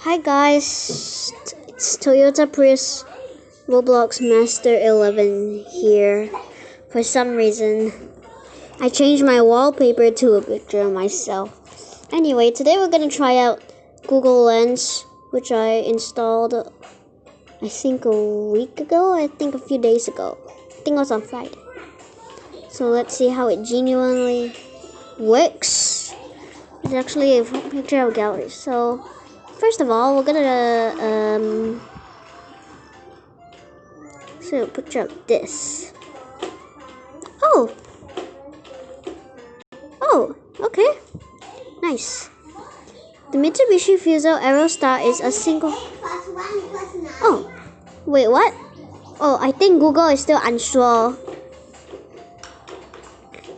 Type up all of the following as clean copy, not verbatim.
Hi guys, it's Toyota Prius Roblox Master 11 here. For some reason, I changed my wallpaper to a picture of myself. Anyway, today we're gonna try out Google Lens, which I installed, I think a few days ago. I think it was on Friday. So let's see how it genuinely works. It's actually a picture of a gallery. So first of all, we're gonna so picture of this. Oh, okay, nice. The Mitsubishi Fuso Aerostar is a single. Oh, wait, what? Oh, I think Google is still unsure.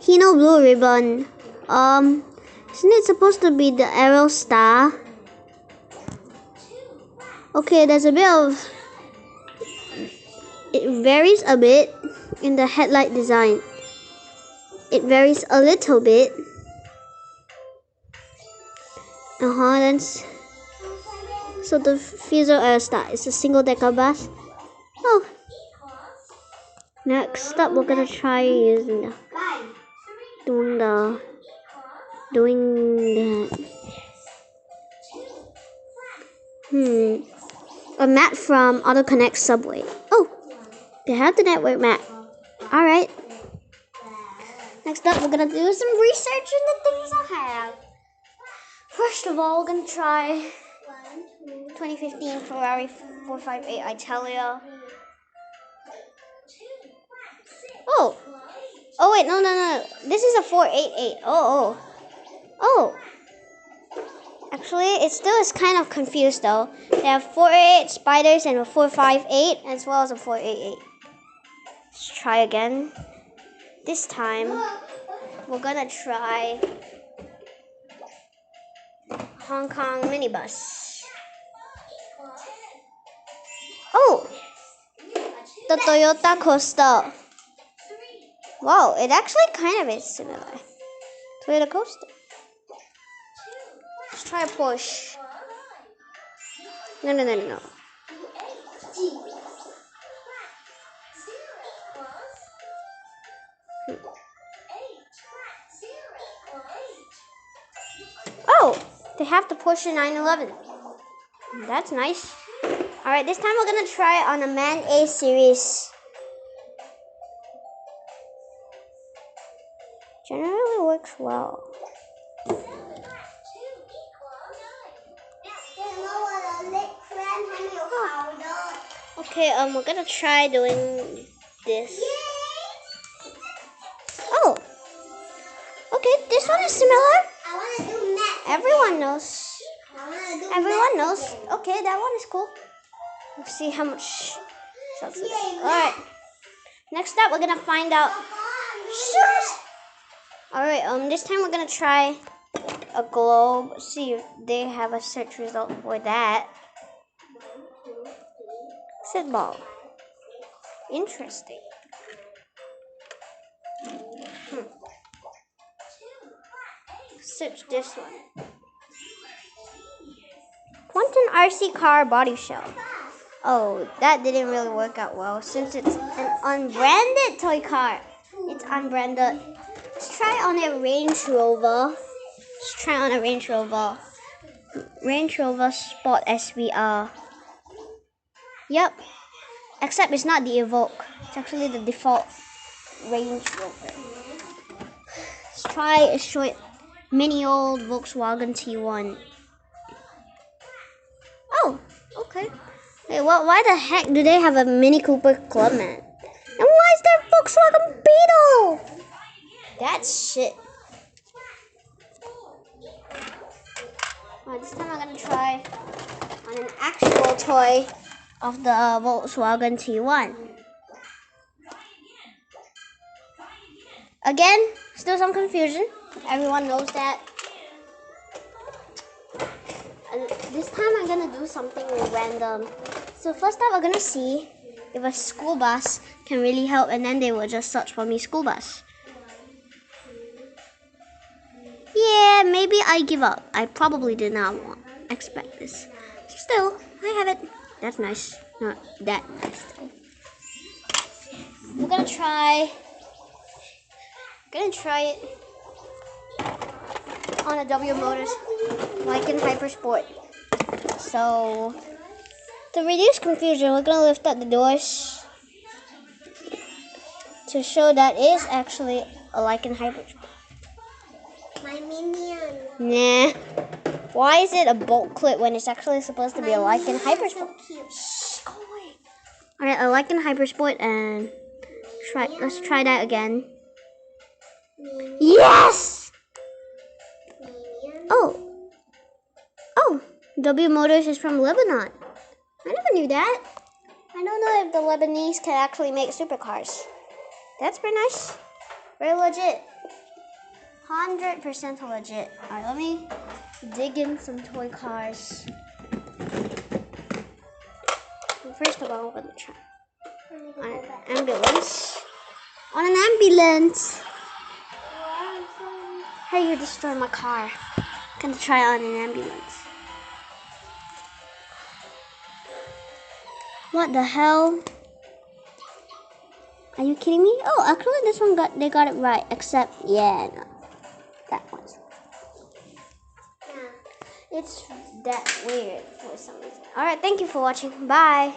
Hino Blue Ribbon. Isn't it supposed to be the Aerostar? Okay, there's a bit of. It varies a bit in the headlight design. It varies a little bit. So the Fuso Aerostar is a single decker bus. Oh. Next up, we're gonna try using doing that. A map from AutoConnect Subway. Oh, they have the network map. Alright. Next up, we're gonna do some research in the things I have. First of all, we're gonna try 2015 Ferrari 458 Italia. Oh wait, no. This is a 488. Oh. Actually, it still is kind of confused though. They have 488 Spiders and a 458 as well as a 488. Let's try again. This time, we're gonna try Hong Kong minibus. Oh, the Toyota Coaster. Wow, it actually kind of is similar. Toyota Coaster. Let's try a Porsche. No. Oh, they have the Porsche 911. That's nice. Alright, this time we're gonna try on a Man A series. Generally works well. Okay, we're gonna try doing this. Oh, okay, this one is similar. Everyone knows. Okay, that one is cool. Let's see how much shots it is. Alright, next up we're gonna find out. Alright, this time we're gonna try a globe. See if they have a search result for that. Football. Interesting. Search this one. Quantum RC car body shell. Oh, that didn't really work out well since it's an unbranded toy car. It's unbranded. Let's try on a Range Rover. Range Rover Sport SVR. Yep. Except it's not the Evoque. It's actually the default Range Rover. Let's try a short mini old Volkswagen T1. Oh, okay. Hey, why the heck do they have a Mini Cooper Clubman? And why is there Volkswagen Beetle? That's shit. Alright, this time I'm gonna try on an actual toy of the Volkswagen T1. Again, still some confusion. Everyone knows that. And this time I'm gonna do something random. So first up, we're gonna see if a school bus can really help, and then they will just search for me school bus. Yeah, maybe I give up. I probably did not want. expect this. Still, I have it. That's nice. Not that nice though. We're gonna try it on a W Motors Lykan Hypersport. So to reduce confusion, we're gonna lift up the doors to show that it is actually a Lykan Hypersport. My minion. Nah. Why is it a bolt clip when it's actually supposed to be a Lykan Hypersport? So cute. Shh, go away. Alright, a Lykan Hypersport, and let's try that again. Minion. Yes! Minion. Oh, W Motors is from Lebanon. I never knew that. I don't know if the Lebanese can actually make supercars. That's pretty nice. Very legit. 100% legit. Alright, let me dig in some toy cars. First of all, I'm gonna try an ambulance. On an ambulance. Hey, you destroyed my car. I'm gonna try on an ambulance. What the hell? Are you kidding me? Oh, actually, this one they got it right. Except, yeah, no, that one's. It's that weird for some reason. All right, thank you for watching. Bye.